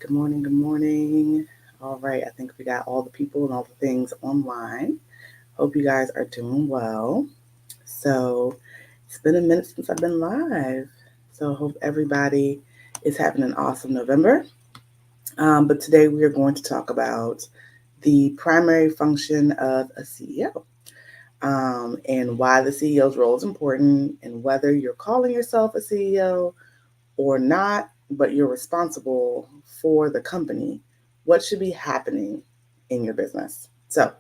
Good morning. Good morning. All right. I think we got all the people and all the things online. Hope you guys are doing well. So, it's been a minute since I've been live. So, hope everybody is having an awesome November. But today we are going to talk about the primary function of a CEO, and why the CEO's role is important, and whether you're calling yourself a CEO or not, but you're responsible for the company, what should be happening in your business? So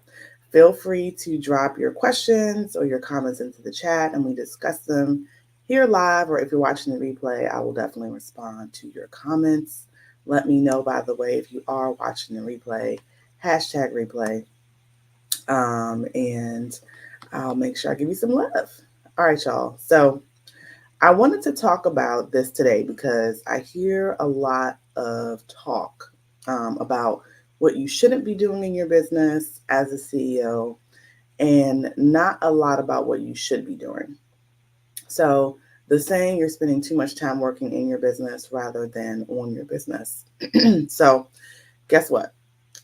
feel free to drop your questions or your comments into the chat and we discuss them here live, or if you're watching the replay, I will definitely respond to your comments. Let me know, by the way, if you are watching the replay, hashtag replay, and I'll make sure I give you some love. All right, y'all. So I wanted to talk about this today because I hear a lot of talk about what you shouldn't be doing in your business as a CEO, and not a lot about what you should be doing. So, the saying, you're spending too much time working in your business rather than on your business. So, guess what?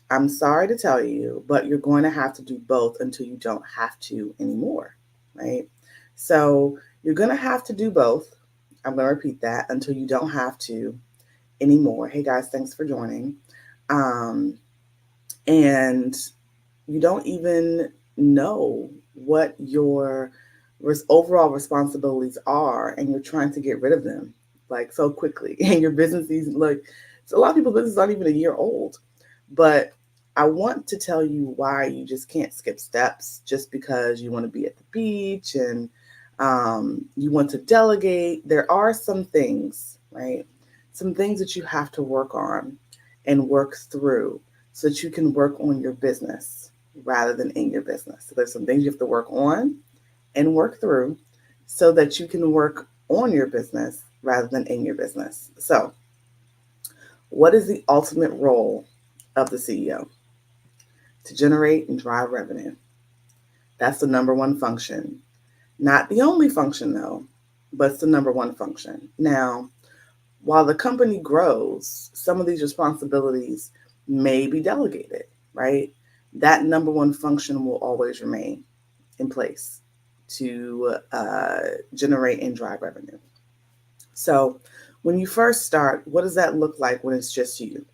I'm sorry to tell you, but you're going to have to do both until you don't have to anymore, right? So you're going to have to do both. I'm going to repeat that, until you don't have to anymore. Hey guys, thanks for joining. Um, and you don't even know what your overall responsibilities are, and you're trying to get rid of them like so quickly. And your business is like, so a lot of people's business aren't even a year old. But I want to tell you why you just can't skip steps just because you want to be at the beach, and you want to delegate. There are some things, right? Some things that you have to work on and work through so that you can work on your business rather than in your business. So there's some things you have to work on and work through so that you can work on your business rather than in your business. So, what is the ultimate role of the CEO? To generate and drive revenue. That's the number one function. Not the only function, though, but it's the number one function. Now, while the company grows, some of these responsibilities may be delegated, right? That number one function will always remain in place to generate and drive revenue. So, when you first start, what does that look like when it's just you?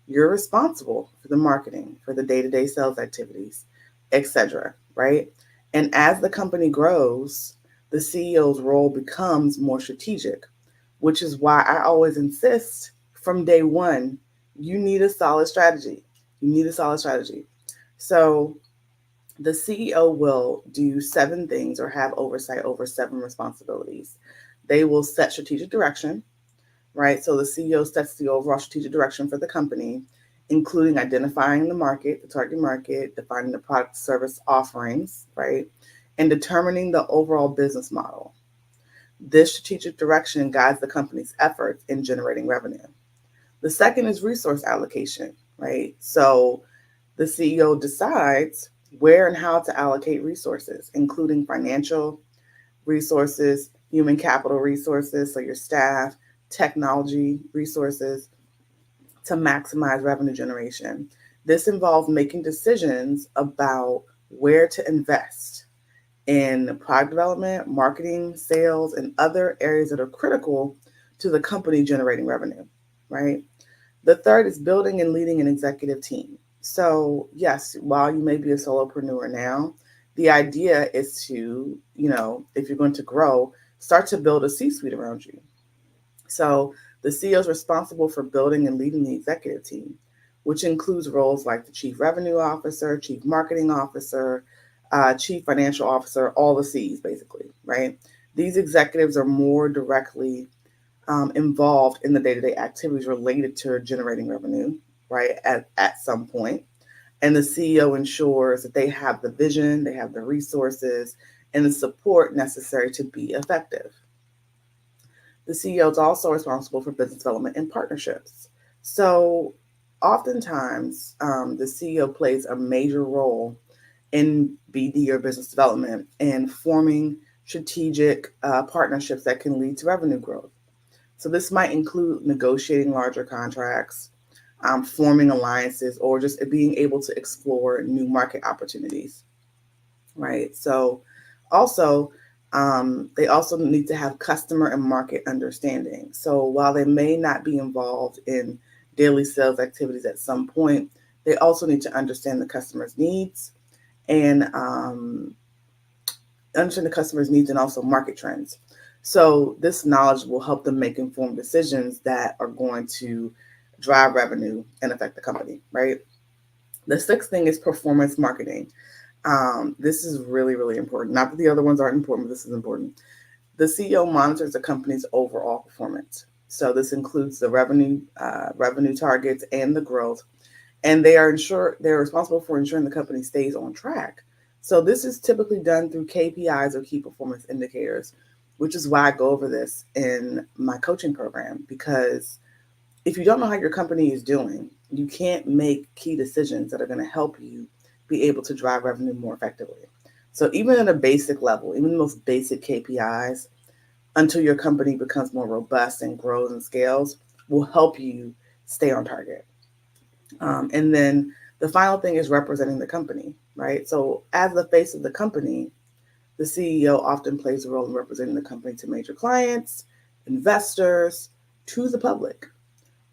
You're responsible for the marketing, for the day-to-day sales activities, etc., right? And as the company grows, the CEO's role becomes more strategic, which is why I always insist from day one, you need a solid strategy. You need a solid strategy. So the CEO will do 7 things or have oversight over 7 responsibilities. They will set strategic direction, right? So the CEO sets the overall strategic direction for the company, including identifying the market, the target market, defining the product service offerings, right? And determining the overall business model. This strategic direction guides the company's efforts in generating revenue. The second is resource allocation, right? So the CEO decides where and how to allocate resources, including financial resources, human capital resources, so your staff, technology resources, to maximize revenue generation. This involves making decisions about where to invest in product development, marketing, sales, and other areas that are critical to the company generating revenue, right? The third is building and leading an executive team. So, yes, while you may be a solopreneur now, the idea is to, if you're going to grow, start to build a C suite around you. So, the CEO is responsible for building and leading the executive team, which includes roles like the chief revenue officer, chief marketing officer, chief financial officer, all the C's basically, right? These executives are more directly involved in the day-to-day activities related to generating revenue, right, at some point. And the CEO ensures that they have the vision, they have the resources, and the support necessary to be effective. The CEO is also responsible for business development and partnerships. So, oftentimes, the CEO plays a major role in BD or business development and forming strategic partnerships that can lead to revenue growth. So this might include negotiating larger contracts, forming alliances, or just being able to explore new market opportunities, right? So also, they also need to have customer and market understanding. So while they may not be involved in daily sales activities at some point, they also need to understand the customer's needs and understand the customer's needs and also market trends. So this knowledge will help them make informed decisions that are going to drive revenue and affect the company, right? The sixth thing is performance marketing. This is really, really important. Not that the other ones aren't important, but this is important. The CEO monitors the company's overall performance. So this includes the revenue targets and the growth, and they're responsible for ensuring the company stays on track. So this is typically done through KPIs or key performance indicators, which is why I go over this in my coaching program, because if you don't know how your company is doing, you can't make key decisions that are going to help you be able to drive revenue more effectively. So even at a basic level, even the most basic KPIs, until your company becomes more robust and grows and scales, will help you stay on target. And then the final thing is representing the company, right? So as the face of the company, the CEO often plays a role in representing the company to major clients, investors, to the public,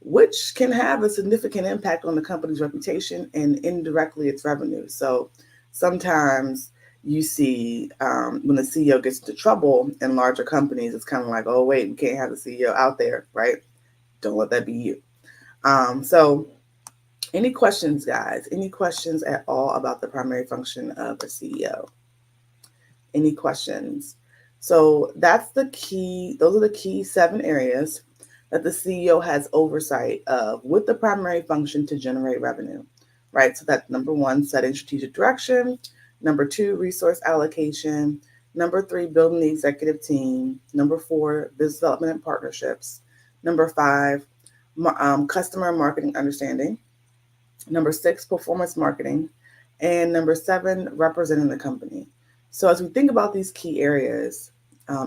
which can have a significant impact on the company's reputation and indirectly its revenue. So sometimes you see when the CEO gets into trouble in larger companies, it's kind of like, oh, wait, we can't have the CEO out there, right? Don't let that be you. So any questions, guys? Any questions at all about the primary function of a CEO? Any questions? So that's the key. Those are the key 7 areas that the CEO has oversight of with the primary function to generate revenue, right? So that's number 1, setting strategic direction. Number 2, resource allocation. Number 3, building the executive team. Number 4, business development and partnerships. Number 5, customer and marketing understanding. Number 6, performance marketing. And number 7, representing the company. So as we think about these key areas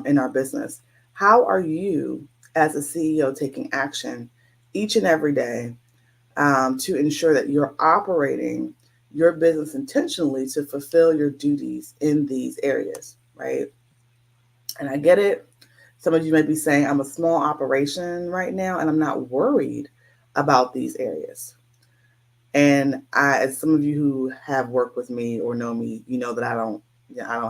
in our business, how are you as a CEO taking action each and every day to ensure that you're operating your business intentionally to fulfill your duties in these areas, right? And I get it. Some of you may be saying, I'm a small operation right now and I'm not worried about these areas. And as some of you who have worked with me or know me, you know that I don't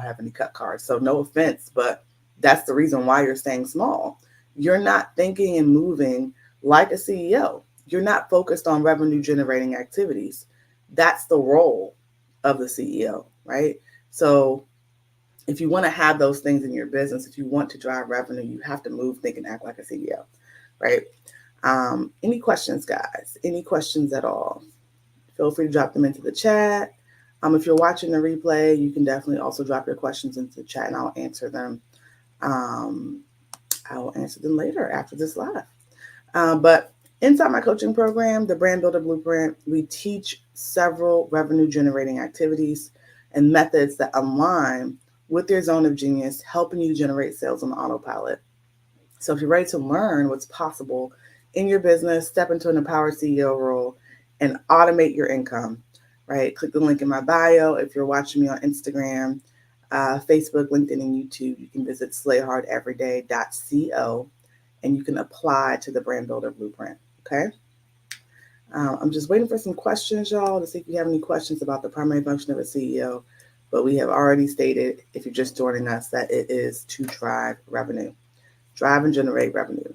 have any cut cards. So no offense, but that's the reason why you're staying small. You're not thinking and moving like a CEO. You're not focused on revenue generating activities. That's the role of the CEO, right? So if you want to have those things in your business, if you want to drive revenue, you have to move, think, and act like a CEO, right? Any questions, guys? Any questions at all? Feel free to drop them into the chat. If you're watching the replay, you can definitely also drop your questions into the chat and I'll answer them. I will answer them later after this live. But inside my coaching program, the Brand Builder Blueprint, we teach several revenue generating activities and methods that align with your zone of genius, helping you generate sales on autopilot. So if you're ready to learn what's possible in your business, step into an empowered CEO role and automate your income, right? Click the link in my bio. If you're watching me on Instagram, Facebook, LinkedIn, and YouTube, you can visit slayhardeveryday.co and you can apply to the Brand Builder Blueprint, okay? I'm just waiting for some questions, y'all, to see if you have any questions about the primary function of a CEO. But we have already stated, if you're just joining us, that it is to drive revenue, drive and generate revenue.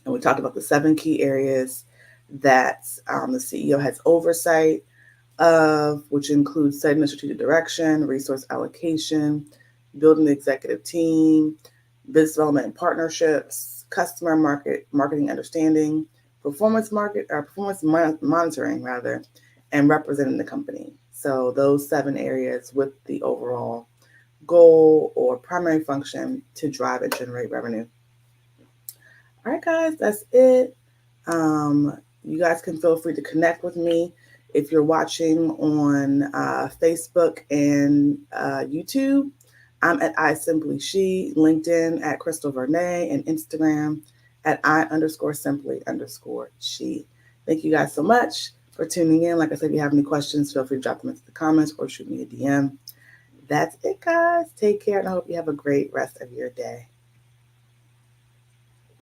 And we talked about the 7 key areas that the CEO has oversight of, which includes setting the strategic direction, resource allocation, building the executive team, business development and partnerships, customer marketing understanding, performance monitoring rather, and representing the company. So those 7 areas with the overall goal or primary function to drive and generate revenue. All right, guys, that's it. You guys can feel free to connect with me. If you're watching on Facebook and YouTube, I'm at iSimplyShe, LinkedIn at Crystal Vernay, and Instagram at I_simply_she. Thank you guys so much for tuning in. Like I said, if you have any questions, feel free to drop them into the comments or shoot me a DM. That's it, guys. Take care, and I hope you have a great rest of your day.